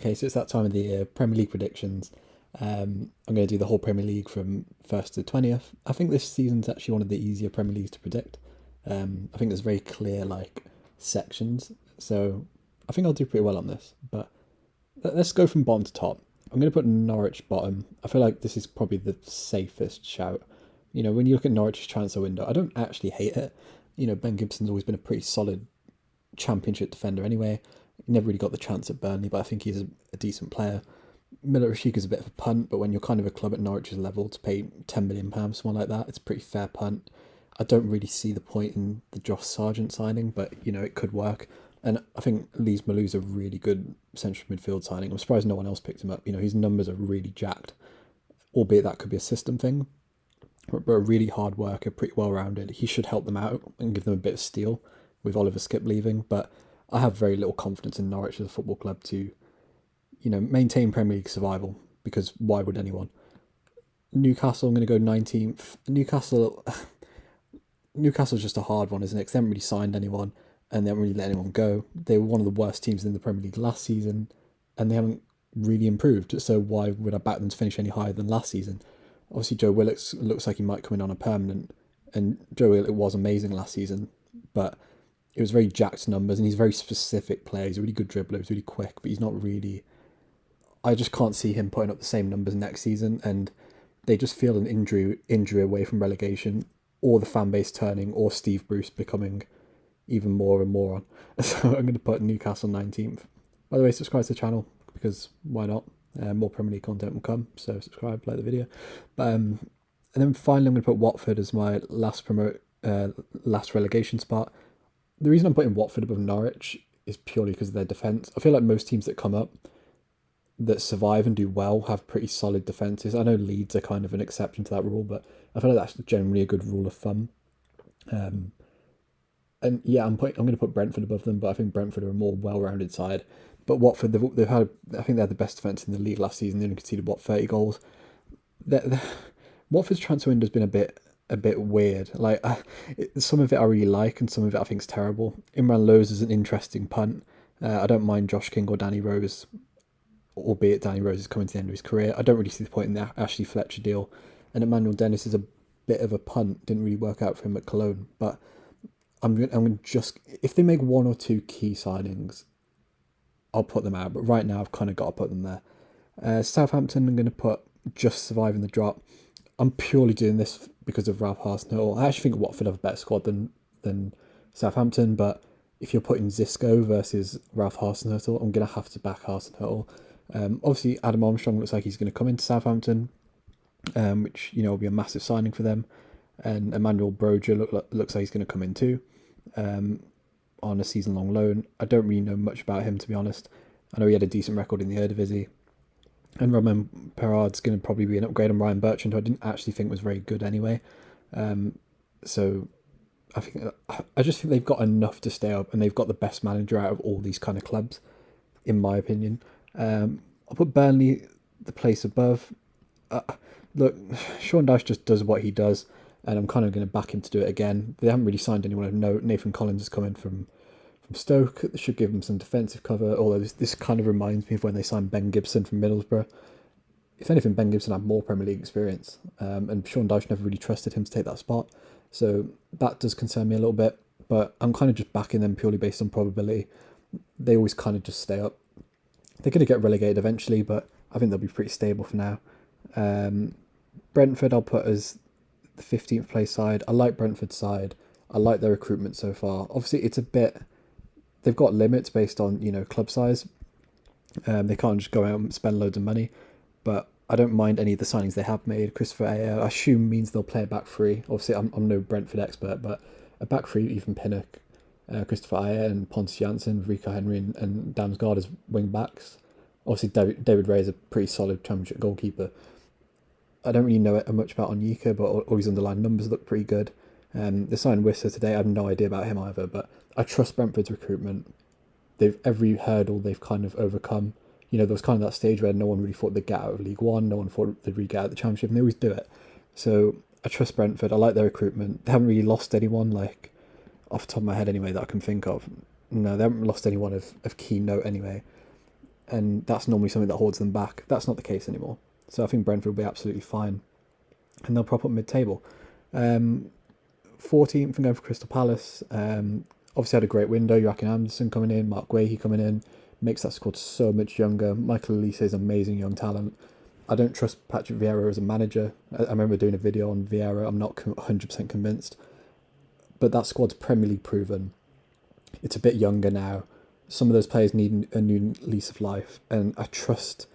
Okay, so it's that time of the year, Premier League predictions. I'm going to do the whole Premier League from 1st to 20th. I think this season's actually one of the easier Premier Leagues to predict. I think there's very clear sections, so I think I'll do pretty well on this. But let's go from bottom to top. I'm going to put Norwich bottom. I feel like this is probably the safest shout. When you look at Norwich's transfer window, I don't actually hate it. Ben Gibson's always been a pretty solid Championship defender anyway. He never really got the chance at Burnley, but I think he's a decent player. Milik-Rashica's a bit of a punt, but when you're kind of a club at Norwich's level to pay £10 million, someone like that, it's a pretty fair punt. I don't really see the point in the Josh Sargent signing, but it could work. And I think Leeds Malou's a really good central midfield signing. I'm surprised no one else picked him up. His numbers are really jacked, albeit that could be a system thing. But a really hard worker, pretty well rounded. He should help them out and give them a bit of steel with Oliver Skip leaving. But I have very little confidence in Norwich as a football club to maintain Premier League survival, because why would anyone? Newcastle, I'm going to go 19th. Newcastle's just a hard one, isn't it? Because they haven't really signed anyone and they haven't really let anyone go. They were one of the worst teams in the Premier League last season and they haven't really improved. So why would I back them to finish any higher than last season? Obviously, Joe Willock looks like he might come in on a permanent, and Joe Willock was amazing last season, but it was very jacked numbers and he's a very specific player. He's a really good dribbler, he's really quick, but he's not really... I just can't see him putting up the same numbers next season, and they just feel an injury away from relegation, or the fan base turning, or Steve Bruce becoming even more of a moron. So I'm going to put Newcastle 19th. By the way, subscribe to the channel, because why not? More Premier League content will come, so subscribe, like the video. And then finally, I'm going to put Watford as my last relegation spot. The reason I'm putting Watford above Norwich is purely because of their defence. I feel like most teams that come up that survive and do well have pretty solid defences. I know Leeds are kind of an exception to that rule, but I feel like that's generally a good rule of thumb. And yeah, I'm going to put Brentford above them, but I think Brentford are a more well-rounded side. But Watford, they've had, I think they had the best defence in the league last season. They only conceded 30 goals. Watford's transfer window has been a bit weird. Some of it I really like, and some of it I think is terrible. Imran Lowe's is an interesting punt. I don't mind Josh King or Danny Rose, albeit Danny Rose is coming to the end of his career. I don't really see the point in the Ashley Fletcher deal. And Emmanuel Dennis is a bit of a punt. Didn't really work out for him at Cologne. But I'm going to just... If they make one or two key signings, I'll put them out. But right now, I've kind of got to put them there. Southampton, I'm going to put just surviving the drop. I'm purely doing this because of Ralph Hasenhüttl. I actually think Watford have a better squad than Southampton. But if you're putting Xisco versus Ralph Hasenhüttl, I'm going to have to back Hasenhüttl. Obviously, Adam Armstrong looks like he's going to come into Southampton, which will be a massive signing for them. And Emmanuel Broja looks like he's going to come in too, on a season-long loan. I don't really know much about him, to be honest. I know he had a decent record in the Eredivisie. And Romain Perard's going to probably be an upgrade on Ryan Bertrand, who I didn't actually think was very good anyway. So I just think they've got enough to stay up, and they've got the best manager out of all these kind of clubs, in my opinion. I'll put Burnley the place above. Look, Sean Dyche just does what he does, and I'm kind of going to back him to do it again. They haven't really signed anyone of note. Nathan Collins is coming from Stoke. They should give him some defensive cover, although this kind of reminds me of when they signed Ben Gibson from Middlesbrough. If anything, Ben Gibson had more Premier League experience, and Sean Dyche never really trusted him to take that spot. So that does concern me a little bit, but I'm kind of just backing them purely based on probability. They always kind of just stay up. They're going to get relegated eventually, but I think they'll be pretty stable for now. Brentford I'll put as the 15th place side. I like Brentford's side. I like their recruitment so far. Obviously, it's a bit... They've got limits based on, club size. They can't just go out and spend loads of money. But I don't mind any of the signings they have made. Christopher Ayer, I assume, means they'll play a back three. Obviously, I'm no Brentford expert, but a back three, even Pinnock, Christopher Ayer and Pontus Jansson, Rico Henry and Damsgaard as wing backs. Obviously, David Ray is a pretty solid Championship goalkeeper. I don't really know much about Onyeka, but all his underlying numbers look pretty good. They signed Whistler today. I have no idea about him either, but I trust Brentford's recruitment. Every hurdle they've kind of overcome. There was kind of that stage where no one really thought they'd get out of League One, no one thought they'd really get out of the Championship, and they always do it. So I trust Brentford. I like their recruitment. They haven't really lost anyone, off the top of my head anyway, that I can think of. No, they haven't lost anyone of key note anyway. and that's normally something that holds them back. That's not the case anymore. So I think Brentford will be absolutely fine, and they'll prop up mid-table. 14th and going for Crystal Palace. Obviously had a great window. Joachim Anderson coming in, Mark Guehi coming in, makes that squad so much younger. Michael Olise is amazing young talent. I don't trust Patrick Vieira as a manager. I remember doing a video on Vieira. I'm not 100% convinced. But that squad's Premier League proven. It's a bit younger now. Some of those players need a new lease of life. And I trust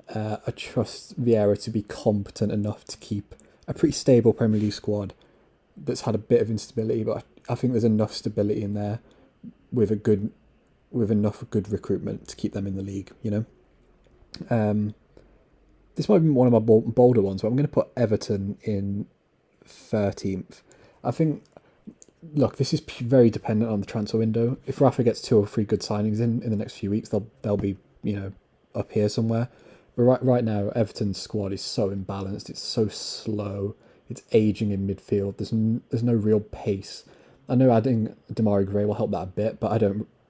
Vieira to be competent enough to keep a pretty stable Premier League squad that's had a bit of instability. But I think there's enough stability in there with enough good recruitment to keep them in the league, you know? This might be one of my bolder ones, but I'm going to put Everton in 13th. I think, look, this is very dependent on the transfer window. If Rafa gets 2 or 3 good signings in the next few weeks, they'll be, you know, up here somewhere. But right now, Everton's squad is so imbalanced. It's so slow. It's aging in midfield. There's no real pace. I know adding Damari Gray will help that a bit, but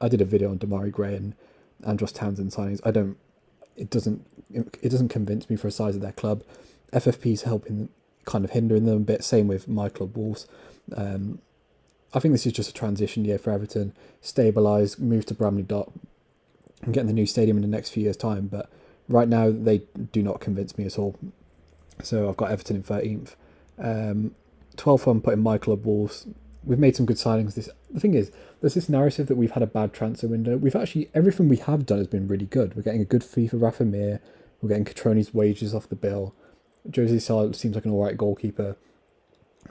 I did a video on Damari Gray and Andros Townsend signings. It doesn't convince me for the size of their club. FFP's helping, kind of hindering them a bit. Same with my club, Wolves. I think this is just a transition year for Everton. Stabilise, move to Bramley Dock, and get in the new stadium in the next few years' time. But right now, they do not convince me at all. So I've got Everton in 13th. 12th, I'm putting my club, Wolves. We've made some good signings. The thing is, there's this narrative that we've had a bad transfer window. Everything we have done has been really good. We're getting a good fee for Rafa Mir. We're getting Catroni's wages off the bill. Jose Sá seems like an alright goalkeeper.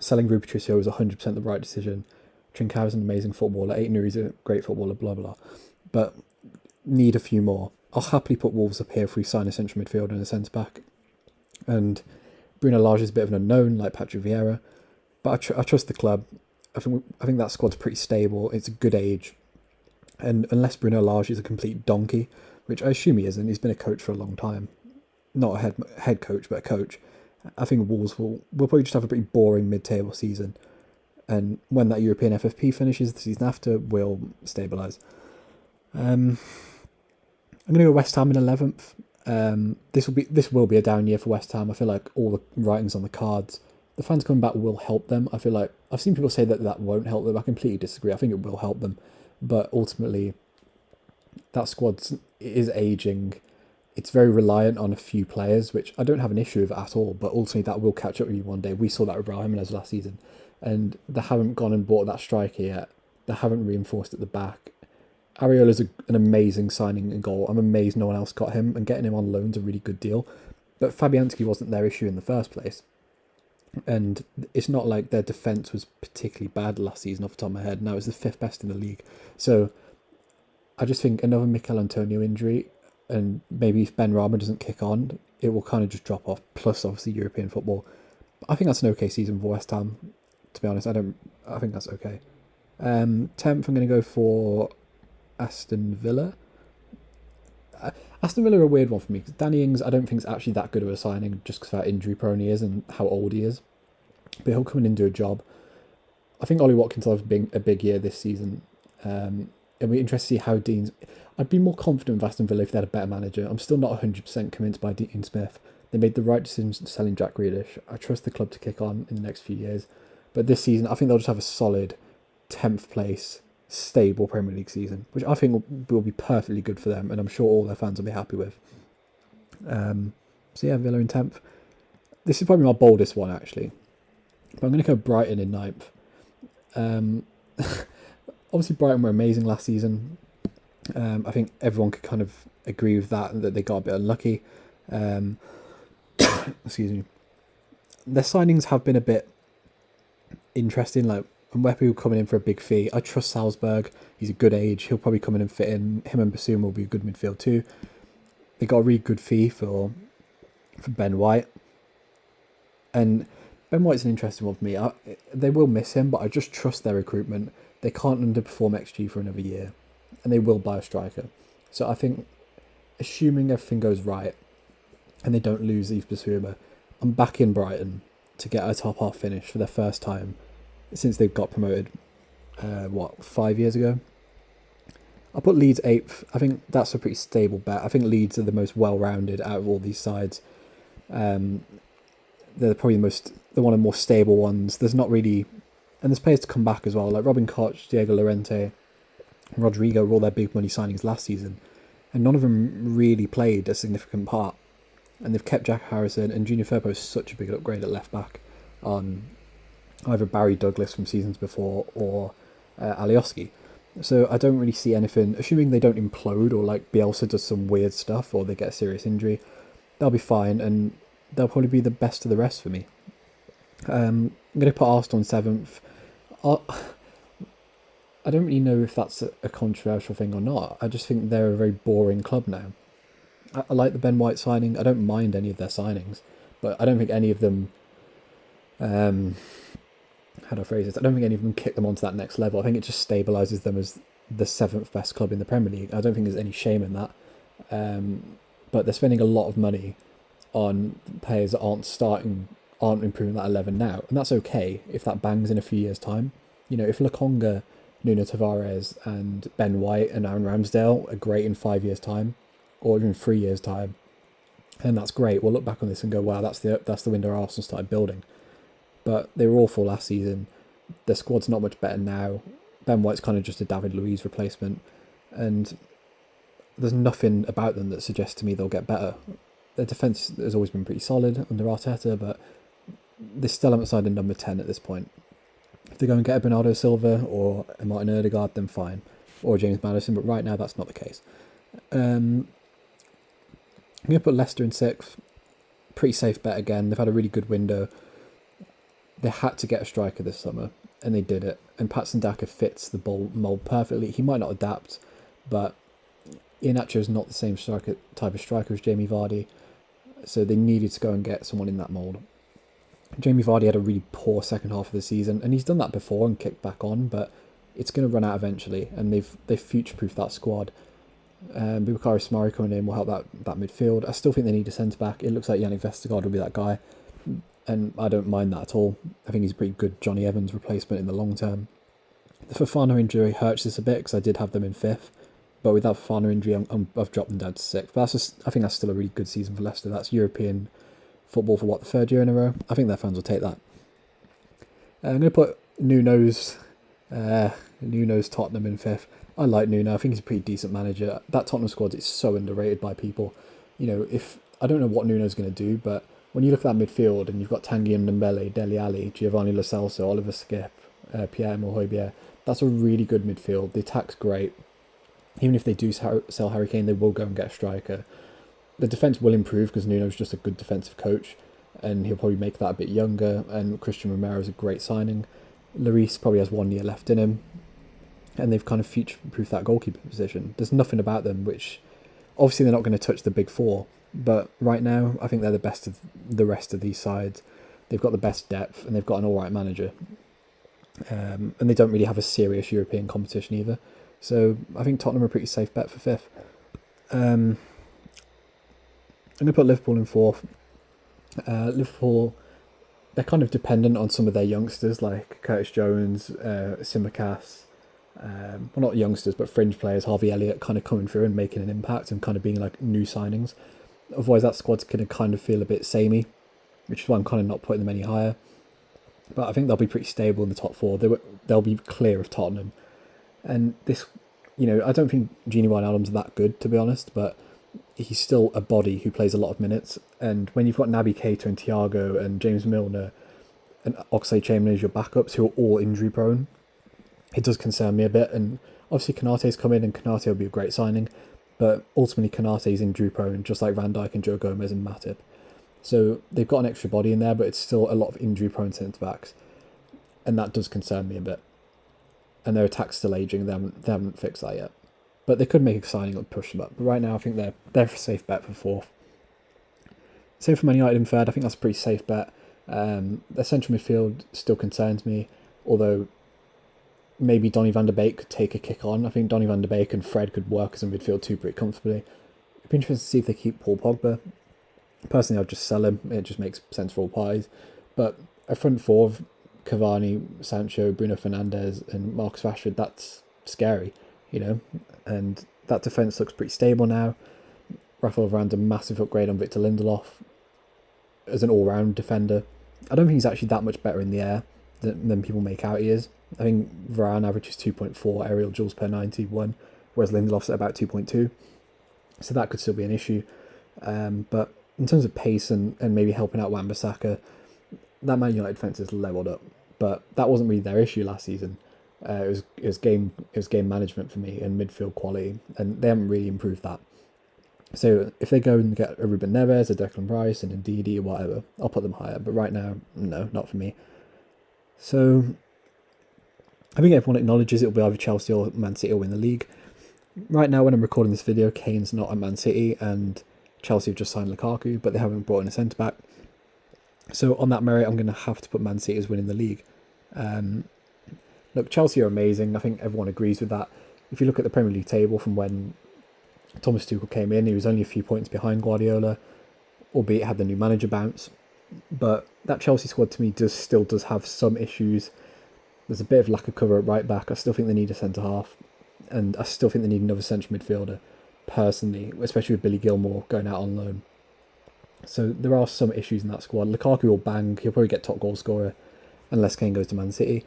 Selling Rui Patricio was 100% the right decision. Trincao is an amazing footballer. Aït-Nouri's a great footballer, blah, blah. But need a few more. I'll happily put Wolves up here if we sign a central midfielder and a centre-back. And Bruno Lage is a bit of an unknown, like Patrick Vieira. But I trust the club. I think that squad's pretty stable. It's a good age. And unless Bruno Lage is a complete donkey, which I assume he isn't, he's been a coach for a long time. Not a head coach, but a coach. I think Wolves will probably just have a pretty boring mid-table season. And when that European FFP finishes the season after, we'll stabilise. I'm going to go West Ham in 11th. This will be a down year for West Ham. I feel like all the writing's on the cards. The fans coming back will help them. I feel like I've seen people say that won't help them. I completely disagree. I think it will help them. But ultimately, that squad is aging. It's very reliant on a few players, which I don't have an issue with at all. But ultimately, that will catch up with you one day. We saw that with Brahim last season. And they haven't gone and bought that striker yet. They haven't reinforced at the back. Areola's an amazing signing and goal. I'm amazed no one else got him. And getting him on loan's a really good deal. But Fabianski wasn't their issue in the first place. And it's not like their defence was particularly bad last season off the top of my head. Now it's the 5th best in the league. So I just think another Mikel Antonio injury, and maybe if Ben Rama doesn't kick on, it will kind of just drop off. Plus, obviously, European football. I think that's an okay season for West Ham. To be honest, I think that's okay. 10th, I'm going to go for Aston Villa. Aston Villa are a weird one for me because Danny Ings I don't think is actually that good of a signing just because of how injury prone he is and how old he is. But he'll come in and do a job. I think Ollie Watkins will have a big year this season. It'll be interesting to see how Dean's... I'd be more confident with Aston Villa if they had a better manager. I'm still not 100% convinced by Dean Smith. They made the right decision selling Jack Grealish. I trust the club to kick on in the next few years. But this season, I think they'll just have a solid 10th place, stable Premier League season, which I think will be perfectly good for them, and I'm sure all their fans will be happy with. So yeah, Villa in 10th. This is probably my boldest one, actually. But I'm going to go Brighton in 9th. Obviously, Brighton were amazing last season. I think everyone could kind of agree with that they got a bit unlucky. Excuse me. Their signings have been a bit interesting, like Mwepu coming in for a big fee. I trust Salzburg. He's a good age. He'll probably come in and fit in. Him and Bassoum will be a good midfield too. They got a really good fee for Ben White. And Ben White's an interesting one for me. They will miss him, but I just trust their recruitment. They can't underperform XG for another year. And they will buy a striker. So I think, assuming everything goes right, and they don't lose Yves Bissouma, I'm back in Brighton to get a top half finish for their first time since they've got promoted, 5 years ago? I'll put Leeds 8th. I think that's a pretty stable bet. I think Leeds are the most well-rounded out of all these sides. They're probably the one of the more stable ones. There's not really, and there's players to come back as well, like Robin Koch, Diego Llorente, Rodrigo were all their big money signings last season, and none of them really played a significant part. And they've kept Jack Harrison, and Junior Firpo is such a big upgrade at left back on either Barry Douglas from seasons before or Alioski. So I don't really see anything, assuming they don't implode or like Bielsa does some weird stuff or they get a serious injury, they'll be fine and they'll probably be the best of the rest for me. I'm going to put Arsenal in 7th. I don't really know if that's a controversial thing or not. I just think they're a very boring club now. I like the Ben White signing. I don't mind any of their signings, but I don't think any of them, how do I phrase this? I don't think any of them kick them onto that next level. I think it just stabilises them as the 7th best club in the Premier League. I don't think there's any shame in that. But they're spending a lot of money on players that aren't improving that 11 now. And that's okay if that bangs in a few years' time. You know, if Lokonga, Nuno Tavares and Ben White and Aaron Ramsdale are great in 5 years' time, or even 3 years' time, and that's great. We'll look back on this and go, wow, that's the window Arsenal started building. But they were awful last season. Their squad's not much better now. Ben White's kind of just a David Luiz replacement, and there's nothing about them that suggests to me they'll get better. Their defence has always been pretty solid under Arteta, but they still haven't signed a number 10 at this point. If they go and get a Bernardo Silva or a Martin Odegaard, then fine. Or James Maddison, but right now that's not the case. I'm going to put Leicester in 6th. Pretty safe bet again. They've had a really good window. They had to get a striker this summer, and they did it. And Patson Daka fits the mould perfectly. He might not adapt, but Iheanacho is not the same type of striker as Jamie Vardy, so they needed to go and get someone in that mould. Jamie Vardy had a really poor second half of the season, and he's done that before and kicked back on, but it's going to run out eventually, and they've future-proofed that squad. Boubakary Soumaré coming in will help that midfield. I still think they need a centre-back. It looks like Yannick Vestergaard will be that guy, and I don't mind that at all. I think he's a pretty good Johnny Evans replacement in the long term. The Fofana injury hurts this a bit because I did have them in 5th, but with that Fofana injury, I've dropped them down to 6th. But I think that's still a really good season for Leicester. That's European football for the 3rd year in a row. I think their fans will take that. I'm going to put Nuno's Tottenham in 5th. I like Nuno. I think he's a pretty decent manager. That Tottenham squad is so underrated by people. You know, I don't know what Nuno's going to do, but when you look at that midfield and you've got Tanguy Ndombele, Dele Alli, Giovanni Lo Celso, Oliver Skip, Pierre-Emile Højbjerg, that's a really good midfield. The attack's great. Even if they do sell Harry Kane, they will go and get a striker. The defence will improve because Nuno's just a good defensive coach, and he'll probably make that a bit younger, and Christian Romero is a great signing. Lloris probably has 1 year left in him, and they've kind of future-proofed that goalkeeper position. There's nothing about them which, obviously they're not going to touch the big four, but right now I think they're the best of the rest of these sides. They've got the best depth, and they've got an alright manager. And they don't really have a serious European competition either. So I think Tottenham are a pretty safe bet for 5th. I'm going to put Liverpool in 4th. Liverpool, they're kind of dependent on some of their youngsters like Curtis Jones, Tsimikas, well, not youngsters, but fringe players, Harvey Elliott, kind of coming through and making an impact and kind of being like new signings. Otherwise, that squad's going to kind of feel a bit samey, which is why I'm kind of not putting them any higher. But I think they'll be pretty stable in the top 4. They'll be clear of Tottenham. And this, I don't think Gini Wijnaldum's that good, to be honest, but he's still a body who plays a lot of minutes. And when you've got Naby Keita and Thiago and James Milner and Oxlade-Chamberlain as your backups who are all injury prone, it does concern me a bit. And obviously Konate's come in and Konate will be a great signing, but ultimately Konate's injury prone, just like Van Dijk and Joe Gomez and Matip. So they've got an extra body in there, but it's still a lot of injury prone centre-backs. And that does concern me a bit. And their attack's still ageing. They haven't fixed that yet. But they could make a signing and push them up. But right now, I think they're a safe bet for 4th. Same for Man United in 3rd. I think that's a pretty safe bet. Their central midfield still concerns me. Although, maybe Donny van de Beek could take a kick on. I think Donny van de Beek and Fred could work as a midfield too pretty comfortably. It'd be interesting to see if they keep Paul Pogba. Personally, I'd just sell him. It just makes sense for all parties. But a front 4 of Cavani, Sancho, Bruno Fernandes and Marcus Rashford, that's scary. you know, and that defence looks pretty stable now. Rafael Varane's a massive upgrade on Victor Lindelof as an all-round defender. I don't think he's actually that much better in the air than people make out he is. I think Varane averages 2.4 aerial duels per 91, whereas Lindelof's at about 2.2. So that could still be an issue. But in terms of pace and maybe helping out Wan-Bissaka, that Man United defence is leveled up. But that wasn't really their issue last season. It was game management for me and midfield quality, and they haven't really improved that. So if they go and get a Ruben Neves, a Declan Rice, and a Ndidi or whatever, I'll put them higher. But right now, no, not for me. So I think everyone acknowledges it'll be either Chelsea or Man City will win the league. Right now, when I'm recording this video, Kane's not at Man City, and Chelsea have just signed Lukaku, but they haven't brought in a centre-back. So on that merit, I'm going to have to put Man City as winning the league. Look, Chelsea are amazing. I think everyone agrees with that. If you look at the Premier League table from when Thomas Tuchel came in, he was only a few points behind Guardiola, albeit had the new manager bounce. But that Chelsea squad to me still does have some issues. There's a bit of lack of cover at right back. I still think they need a centre half, and I still think they need another central midfielder, personally, especially with Billy Gilmour going out on loan. So there are some issues in that squad. Lukaku will bang. He'll probably get top goal scorer unless Kane goes to Man City.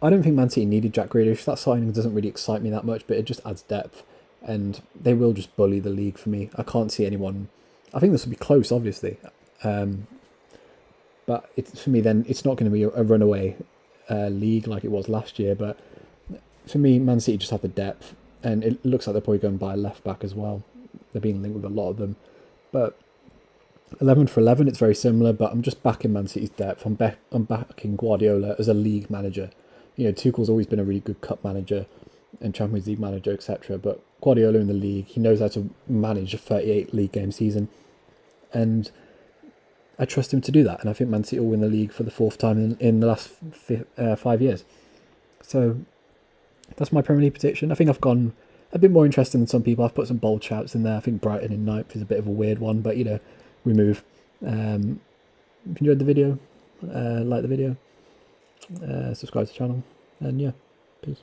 I don't think Man City needed Jack Grealish. That signing doesn't really excite me that much, but it just adds depth. And they will just bully the league for me. I can't see anyone... I think this will be close, obviously. But for me, then, it's not going to be a runaway league like it was last year. But for me, Man City just have the depth. And it looks like they're probably going to buy a left-back as well. They're being linked with a lot of them. But 11 for 11, it's very similar. But I'm just backing Man City's depth. I'm backing Guardiola as a league manager. You know, Tuchel's always been a really good cup manager and Champions League manager, etc. But Guardiola in the league, he knows how to manage a 38 league game season, and I trust him to do that. And I think Man City will win the league for the fourth time in the last 5 years. So that's my Premier League prediction. I think I've gone a bit more interesting than some people. I've put some bold shouts in there. I think Brighton in ninth is a bit of a weird one, but you know, we move. If you enjoyed the video, like the video, subscribe to the channel, and yeah, peace.